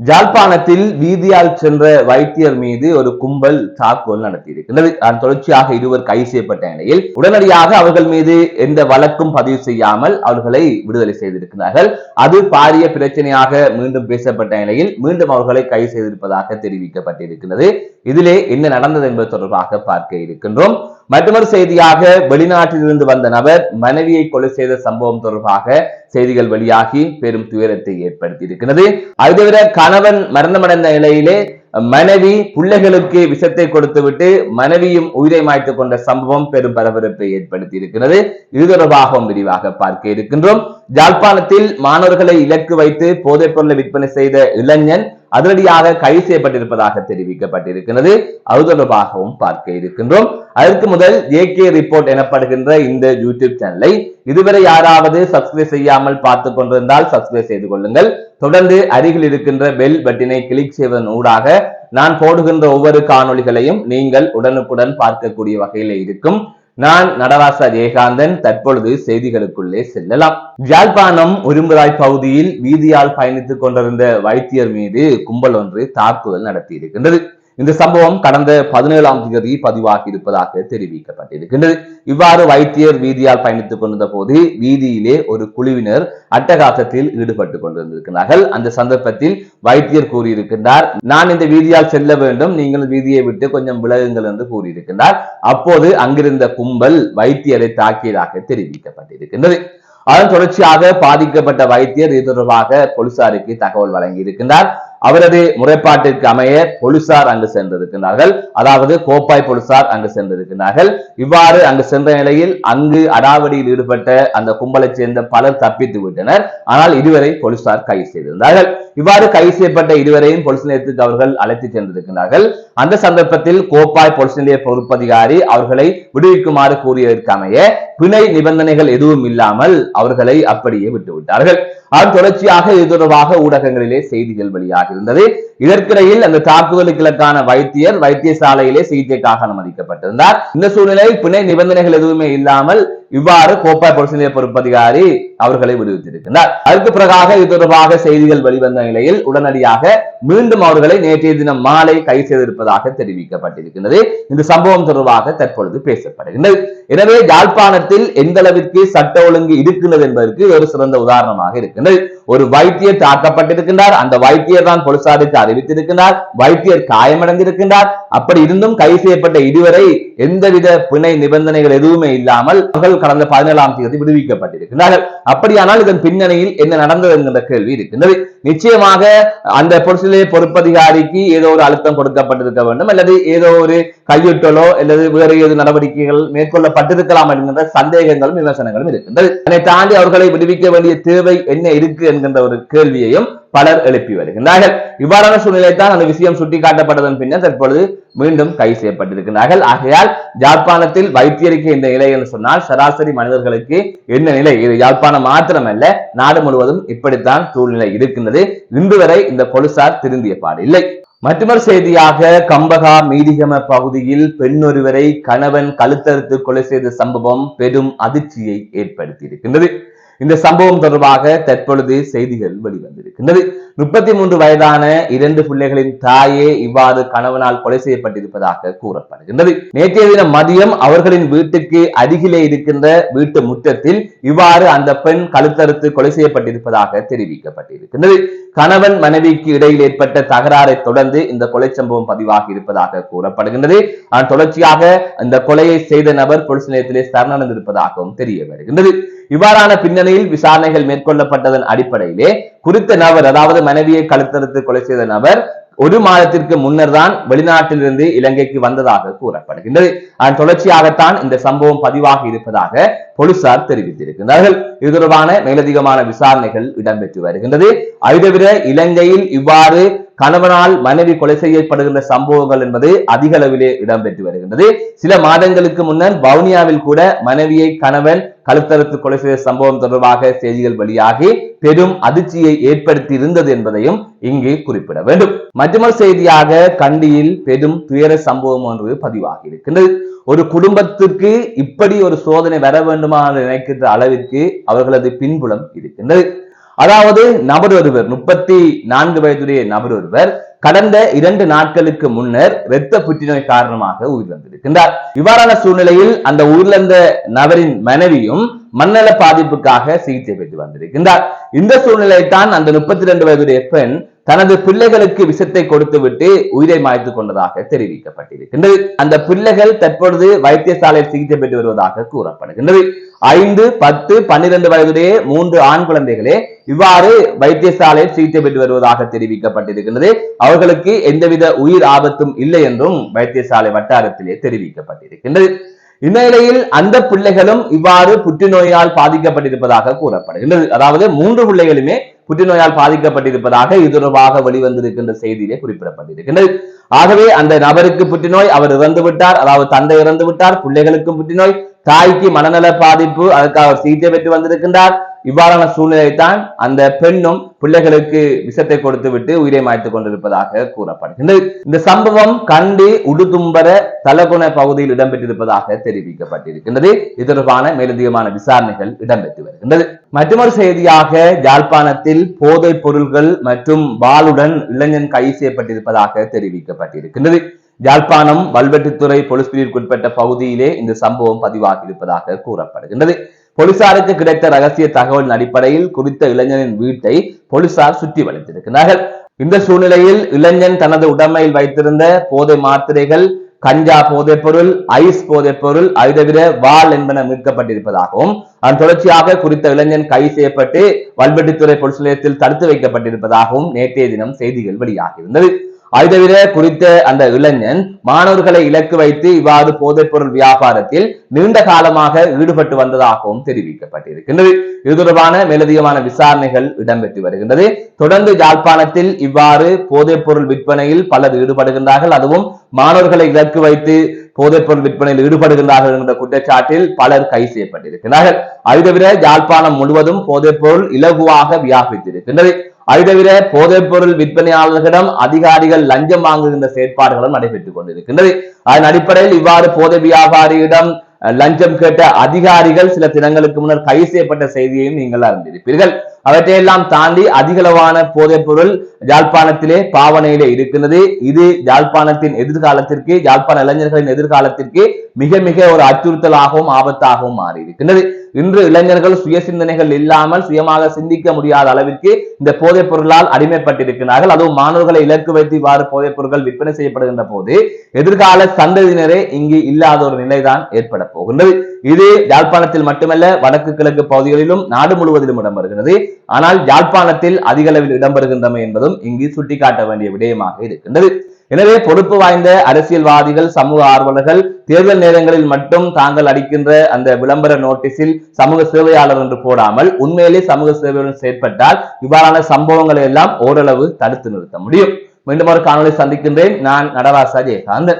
ஜாழ்ப்பாணத்தில் வீதியால் சென்ற வைத்தியர் மீது ஒரு கும்பல் தாக்குதல் நடத்தியிருக்கிறது. அதன் தொடர்ச்சியாக இருவர் கைது செய்யப்பட்ட நிலையில் உடனடியாக அவர்கள் மீது எந்த வழக்கும் பதிவு செய்யாமல் அவர்களை விடுதலை செய்திருக்கிறார்கள். அது பாரிய பிரச்சனையாக மீண்டும் பேசப்பட்ட நிலையில் மீண்டும் அவர்களை கைது செய்திருப்பதாக தெரிவிக்கப்பட்டிருக்கிறது. இதிலே என்ன நடந்தது என்பது தொடர்பாக பார்க்க இருக்கின்றோம். மற்றொரு செய்தியாக வெளிநாட்டிலிருந்து வந்த நபர் மனைவியை கொலை செய்த சம்பவம் தொடர்பாக செய்திகள் வெளியாகி பெரும் துயரத்தை ஏற்படுத்தி இருக்கிறது. அது தவிர கணவன் மரணமடைந்த நிலையிலே மனைவி பிள்ளைகளுக்கு விஷத்தை கொடுத்துவிட்டு மனைவியும் உயிரை மாய்த்துக் கொண்ட சம்பவம் பெரும் பரபரப்பை ஏற்படுத்தி இருக்கிறது. இது தொடர்பாகவும் விரிவாக பார்க்க இருக்கின்றோம். ஜாழ்ப்பாணத்தில் மாணவர்களை இலக்கு வைத்து போதைப் பொருளை விற்பனை செய்த இளைஞன் அதிரடியாக கைது செய்யப்பட்டிருப்பதாக தெரிவிக்கப்பட்டிருக்கிறது. அது தொடர்பாகவும் பார்க்க இருக்கின்றோம். அதற்கு முதல் ஏகே ரிப்போர்ட் எனப்படுகின்ற இந்த யூடியூப் சேனலை இதுவரை யாராவது சப்ஸ்கிரைப் செய்யாமல் பார்த்துக் கொண்டிருந்தால் சப்ஸ்கிரைப் செய்து கொள்ளுங்கள். தொடர்ந்து அருகில் இருக்கின்ற பெல் பட்டினை கிளிக் செய்வதன் ஊடாக நான் போடுகின்ற ஒவ்வொரு காணொளிகளையும் நீங்கள் உடனுக்குடன் பார்க்கக்கூடிய வகையில இருக்கும். நான் நடராசா ஜெயகாந்தன். தற்பொழுது செய்திகளுக்குள்ளே செல்லலாம். யாழ்ப்பாணம் உரும்புராய் பகுதியில் வீதியால் பயணித்துக் கொண்டிருந்த வைத்தியர் மீது கும்பல் ஒன்று தாக்குதல் நடத்தி இருக்கின்றது. இந்த சம்பவம் கடந்த 17ஆம் தேதி பதிவாகி இருப்பதாக தெரிவிக்கப்பட்டிருக்கின்றது. இவ்வாறு வைத்தியர் வீதியால் பயணித்துக் கொண்டிருந்த போது வீதியிலே ஒரு குழுவினர் அட்டகாசத்தில் ஈடுபட்டுக் கொண்டிருந்திருக்கிறார்கள். அந்த சந்தர்ப்பத்தில் வைத்தியர் கூறியிருக்கின்றார், நான் இந்த வீதியால் செல்ல வேண்டும், நீங்கள் வீதியை விட்டு கொஞ்சம் விலகுங்கள் என்று கூறியிருக்கின்றார். அப்போது அங்கிருந்த கும்பல் வைத்தியரை தாக்கியதாக தெரிவிக்கப்பட்டிருக்கின்றது. அதன் தொடர்ச்சியாக பாதிக்கப்பட்ட வைத்தியர் இது தொடர்பாக போலீசாருக்கு தகவல் வழங்கி இருக்கின்றார். அவரது முறைப்பாட்டிற்கு அமைய போலீசார் அங்கு சென்றிருக்கிறார்கள். அதாவது கோப்பாய் போலீசார் அங்கு சென்றிருக்கிறார்கள். இவ்வாறு அங்கு சென்ற நிலையில் அங்கு அடாவடியில் ஈடுபட்ட அந்த கும்பலை சேர்ந்த பலர் தப்பித்து விட்டனர். ஆனால் இருவரை போலீசார் கைது செய்திருந்தார்கள். இவ்வாறு கைது செய்யப்பட்ட இருவரையும் போலீஸ் நிலையத்துக்கு அவர்கள் அழைத்து சென்றிருக்கிறார்கள். அந்த சந்தர்ப்பத்தில் கோப்பாய் போலீஸ் நிலைய பொறுப்பதிகாரி அவர்களை விடுவிக்குமாறு கூறியதற்கு அமைய பிணை நிபந்தனைகள் எதுவும் இல்லாமல் அவர்களை அப்படியே விட்டுவிட்டார்கள். அதன் தொடர்ச்சியாக இது தொடர்பாக ஊடகங்களிலே செய்திகள் வெளியாக இருந்தது. இதற்கிடையில் அந்த தாக்குதலுக்கான வைத்தியர் வைத்தியசாலையிலே சிகிச்சைக்காக அனுமதிக்கப்பட்டிருந்தார். இந்த சூழ்நிலையில் பிணை நிபந்தனைகள் எதுவுமே இல்லாமல் இவ்வாறு கோப்பாய் போலீஸ் நிலைய பொறுப்பதிகாரி அவர்களை விடுவித்திருக்கிறார். அதற்கு பிறகாக இது தொடர்பாக செய்திகள் வெளிவந்த நிலையில் உடனடியாக மீண்டும் அவர்களை நேற்றைய தினம் மாலை கைது செய்திருப்பதாக தெரிவிக்கப்பட்டிருக்கிறது. இந்த சம்பவம் தொடர்பாக தற்பொழுது பேசப்படுகின்றது. எனவே யாழ்ப்பாணத்தில் எந்த அளவிற்கு சட்ட ஒழுங்கு இருக்கின்றது என்பதற்கு ஒரு சிறந்த உதாரணமாக இருக்கின்றது. ஒரு வைத்தியர் தாக்கப்பட்டிருக்கின்றார். அந்த வைத்தியர் தான் போலீசாருக்கு அறிவித்திருக்கிறார். வைத்தியர் காயமடைந்திருக்கின்றார். அப்படி இருந்தும் கைது செய்யப்பட்ட இருவரை எந்தவித பிணை நிபந்தனைகள் எதுவுமே இல்லாமல் அவர்கள் கடந்த 17ஆம் தேதி விடுவிக்கப்பட்டிருக்கிறார்கள். அப்படியானால் இதன் பின்னணியில் என்ன நடந்தது என்கிற கேள்வி இருக்கின்றது. நிச்சயமாக அந்த போலீஸ் நிலைய பொறுப்பதிகாரிக்கு ஏதோ ஒரு அழுத்தம் கொடுக்கப்பட்டிருக்க வேண்டும், அல்லது ஏதோ ஒரு கையொட்டலோ அல்லது வேறு ஏதோ நடவடிக்கைகள் மேற்கொள்ளப்பட்டிருக்கலாம் என்கின்ற சந்தேகங்களும் விமர்சனங்களும் இருக்கின்றது. அதை தாண்டி அவர்களை விடுவிக்க வேண்டிய தேவை என்ன இருக்கு என்கின்ற ஒரு கேள்வியையும் பலர் எழுப்பி வருகின்றார்கள். இவ்வாறான சூழ்நிலை தான் அந்த விஷயம் சுட்டிக்காட்டப்பட்டதன் பின்னர் தற்பொழுது மீண்டும் கைது செய்யப்பட்டிருக்கிறார்கள். ஆகையால் யாழ்ப்பாணத்தில் வைத்தியருக்கு இந்த நிலை என்று சொன்னால் சராசரி மனிதர்களுக்கு என்ன நிலை? இது யாழ்ப்பாணம் மாத்திரமல்ல, நாடு முழுவதும் இப்படித்தான் சூழ்நிலை இருக்கின்றது. இன்று வரை இந்த போலீசார் திருந்திய பாடு இல்லை. மற்றொரு செய்தியாக கம்பகா மீடிகம பகுதியில் பெண் ஒருவரை கணவன் கழுத்தறுத்து கொலை செய்த சம்பவம் பெரும் அதிர்ச்சியை ஏற்படுத்தி இருக்கின்றது. இந்த சம்பவம் தொடர்பாக தற்பொழுது செய்திகள் வெளிவந்திருக்கின்றது. 33 வயதான 2 பிள்ளைகளின் தாயே இவ்வாறு கணவனால் கொலை செய்யப்பட்டிருப்பதாக கூறப்படுகின்றது. நேற்றைய தினம் மதியம் அவர்களின் வீட்டுக்கு அருகிலே இருக்கின்ற வீட்டு முற்றத்தில் இவ்வாறு அந்த பெண் கழுத்தறுத்து கொலை செய்யப்பட்டிருப்பதாக தெரிவிக்கப்பட்டிருக்கின்றது. கணவன் மனைவிக்கு இடையில் ஏற்பட்ட தகராறை தொடர்ந்து இந்த கொலை சம்பவம் பதிவாகி இருப்பதாக கூறப்படுகின்றது. அதன் தொடர்ச்சியாக இந்த கொலையை செய்த நபர் போலீஸ் நிலையத்திலே சரணடைந்திருப்பதாகவும் தெரிய வருகின்றது. இவ்வாறான பின்னணியில் விசாரணைகள் மேற்கொள்ளப்பட்டதன் அடிப்படையிலே குறித்த நபர், அதாவது மனைவியை கழுத்தறுத்து கொலை செய்த நபர் 1 மாதத்திற்கு முன்னர் தான் வெளிநாட்டிலிருந்து இலங்கைக்கு வந்ததாக கூறப்படுகின்றது. அதன் தொடர்ச்சியாகத்தான் இந்த சம்பவம் பதிவாகி இருப்பதாக போலீசார் தெரிவித்திருக்கிறார்கள். இது தொடர்பான மேலதிகமான விசாரணைகள் இடம்பெற்று வருகின்றது. அதுதவிர இலங்கையில் இவ்வாறு கணவனால் மனைவி கொலை செய்யப்படுகின்ற சம்பவங்கள் என்பது அதிக அளவிலே இடம்பெற்று வருகின்றது. சில மாதங்களுக்கு முன்னர் வவுனியாவில் கூட மனைவியை கணவன் கழுத்தறுத்து கொலை செய்த சம்பவம் தொடர்பாக செய்திகள் வெளியாகி பெரும் அதிர்ச்சியை ஏற்படுத்தி இருந்தது என்பதையும் இங்கு குறிப்பிட வேண்டும். மற்றொரு செய்தியாக கண்டியில் பெரும் துயர சம்பவம் ஒன்று பதிவாகி இருக்கின்றது. ஒரு குடும்பத்திற்கு இப்படி ஒரு சோதனை வர வேண்டுமா என்று நினைக்கின்ற அளவிற்கு அவர்களது பின்புலம் இருக்கின்றது. அதாவது நபர் ஒருவர் 34 வயதுடைய நபர் ஒருவர் கடந்த 2 நாட்களுக்கு முன்னர் இரத்த புற்றுநோய் காரணமாக உயிரிழந்திருக்கின்றார். இவ்வாறான சூழ்நிலையில் அந்த உயிரிழந்த நபரின் மனைவியும் மண்ணல பாதிப்புக்காக சிகிச்சை பெற்று வந்திருக்கின்றார். இந்த சூழ்நிலையில் தான் அந்த 32 வயதுடைய பெண் தனது பிள்ளைகளுக்கு விஷத்தை கொடுத்துவிட்டு உயிரை மாய்த்து கொண்டதாக தெரிவிக்கப்பட்டிருக்கின்றது. அந்த பிள்ளைகள் தற்பொழுது வைத்தியசாலையில் சிகிச்சை பெற்று வருவதாக கூறப்படுகின்றது. 5, 10, 12 வயதுடைய 3 ஆண் குழந்தைகளே இவ்வாறு வைத்தியசாலையில் சிகிச்சை பெற்று வருவதாக தெரிவிக்கப்பட்டிருக்கின்றது. அவர்களுக்கு எந்தவித உயிர் ஆபத்தும் இல்லை என்றும் வைத்தியசாலை வட்டாரத்திலே தெரிவிக்கப்பட்டிருக்கின்றது. இந்நிலையில் அந்த பிள்ளைகளும் இவ்வாறு புற்றுநோயால் பாதிக்கப்பட்டிருப்பதாக கூறப்படுகின்றது. அதாவது 3 பிள்ளைகளுமே புற்றுநோயால் பாதிக்கப்பட்டிருப்பதாக இது தொடர்பாக வெளிவந்திருக்கின்ற செய்தியிலே குறிப்பிடப்பட்டிருக்கின்றது. ஆகவே அந்த நபருக்கு புற்றுநோய், அவர் இறந்து விட்டார், அதாவது தந்தை இறந்து விட்டார், பிள்ளைகளுக்கும் புற்றுநோய், தாய்க்கு மனநல பாதிப்பு, அதற்காக சிகிச்சை பெற்று வந்திருக்கின்றார். இவ்வாறான சூழ்நிலை தான் அந்த பெண்ணும் பிள்ளைகளுக்கு விஷத்தை கொடுத்து விட்டு உயிரை மாய்த்துக் கொண்டிருப்பதாக கூறப்படுகின்றது. இந்த சம்பவம் கண்டி உடுதும்பர தலகுண பகுதியில் இடம்பெற்றிருப்பதாக தெரிவிக்கப்பட்டிருக்கின்றது. இது தொடர்பான மேலதிகமான விசாரணைகள் இடம்பெற்று வருகின்றது. மற்றொரு செய்தியாக யாழ்ப்பாணத்தில் போதைப் பொருள்கள் மற்றும் வாளுடன் இளைஞன் கைது செய்யப்பட்டிருப்பதாக தெரிவிக்கப்பட்டிருக்கின்றது. யாழ்ப்பாணம் வல்வெட்டித்துறை போலீஸ் பிரிவுக்குட்பட்ட பகுதியிலே இந்த சம்பவம் பதிவாகி இருப்பதாக கூறப்படுகின்றது. போலீசாருக்கு கிடைத்த ரகசிய தகவலின் அடிப்படையில் குறித்த இளைஞனின் வீட்டை போலீசார் சுற்றி வளைத்திருக்கிறார்கள். இந்த சூழ்நிலையில் இளைஞன் தனது உடைமையில் வைத்திருந்த போதை மாத்திரைகள், கஞ்சா போதைப் பொருள், ஐஸ் போதைப் பொருள், அதை தவிர வாள் என்பன மீட்கப்பட்டிருப்பதாகவும் அதன் தொடர்ச்சியாக குறித்த இளைஞன் கைது செய்யப்பட்டு வல்வெட்டித்துறை போலீஸ் நிலையத்தில் தடுத்து வைக்கப்பட்டிருப்பதாகவும் நேற்றைய தினம் செய்திகள் வெளியாகியிருந்தது. அதை தவிர குறித்த அந்த இளைஞன் மாணவர்களை இலக்கு வைத்து இவ்வாறு போதைப் பொருள் வியாபாரத்தில் நீண்ட காலமாக ஈடுபட்டு வந்ததாகவும் தெரிவிக்கப்பட்டிருக்கின்றது. இது தொடர்பான மேலதிகமான விசாரணைகள் இடம்பெற்று வருகின்றது. தொடர்ந்து யாழ்ப்பாணத்தில் இவ்வாறு போதைப் பொருள் விற்பனையில் பலர் ஈடுபடுகின்றார்கள். அதுவும் மாணவர்களை இலக்கு வைத்து போதைப் பொருள் விற்பனையில் ஈடுபடுகின்றார்கள் என்ற குற்றச்சாட்டில் பலர் கைது செய்யப்பட்டிருக்கிறார்கள். அது தவிர யாழ்ப்பாணம் முழுவதும் போதைப் பொருள் இலகுவாக வியாபித்திருக்கின்றது. அது தவிர போதைப் பொருள் விற்பனையாளர்களிடம் அதிகாரிகள் லஞ்சம் வாங்குகின்ற செயற்பாடுகளும் நடைபெற்றுக் கொண்டிருக்கின்றது. அதன் அடிப்படையில் இவ்வாறு போதை வியாபாரியிடம் லஞ்சம் கேட்ட அதிகாரிகள் சில தினங்களுக்கு முன்னர் கைது செய்யப்பட்ட செய்தியையும் நீங்கள் அறிந்திருப்பீர்கள். அவற்றையெல்லாம் தாண்டி அதிகளவான போதைப் பொருள் யாழ்ப்பாணத்திலே பாவனையிலே இருக்கின்றது. இது யாழ்ப்பாணத்தின் எதிர்காலத்திற்கு, யாழ்ப்பாண இளைஞர்களின் எதிர்காலத்திற்கு மிக மிக ஒரு அச்சுறுத்தலாகவும் ஆபத்தாகவும் மாறி இருக்கின்றது. இன்று இளைஞர்கள் சுய சிந்தனைகள் இல்லாமல் சுயமாக சிந்திக்க முடியாத அளவிற்கு இந்த போதைப் பொருளால் அடிமைப்பட்டிருக்கிறார்கள். அதுவும் மாணவர்களை இலக்கு வைத்து இவ்வாறு போதைப் பொருட்கள் விற்பனை செய்யப்படுகின்ற போது எதிர்கால சந்ததியினரே இங்கு இல்லாத ஒரு நிலைதான் ஏற்பட போகின்றது. இது யாழ்ப்பாணத்தில் மட்டுமல்ல, வடக்கு கிழக்கு பகுதிகளிலும் நாடு முழுவதிலும் இடம்பெறுகிறது. ஆனால் யாழ்ப்பாணத்தில் அதிக அளவில் இடம்பெறுகின்றமை என்பதும் இங்கு சுட்டிக்காட்ட வேண்டிய விடயமாக இருக்கின்றது. எனவே பொறுப்பு வாய்ந்த அரசியல்வாதிகள், சமூக ஆர்வலர்கள் தேர்தல் நேரங்களில் மட்டும் தாங்கள் அளிக்கின்ற அந்த விளம்பர நோட்டீஸில் சமூக சேவையாளர் என்று போடாமல் உண்மையிலே சமூக சேவையுடன் செயற்பட்டால் இவ்வாறான சம்பவங்களை எல்லாம் ஓரளவு தடுத்து நிறுத்த முடியும். மீண்டும் ஒரு காணொலி சந்திக்கின்றேன். நான் நடராசா ஜெயகாந்தன்.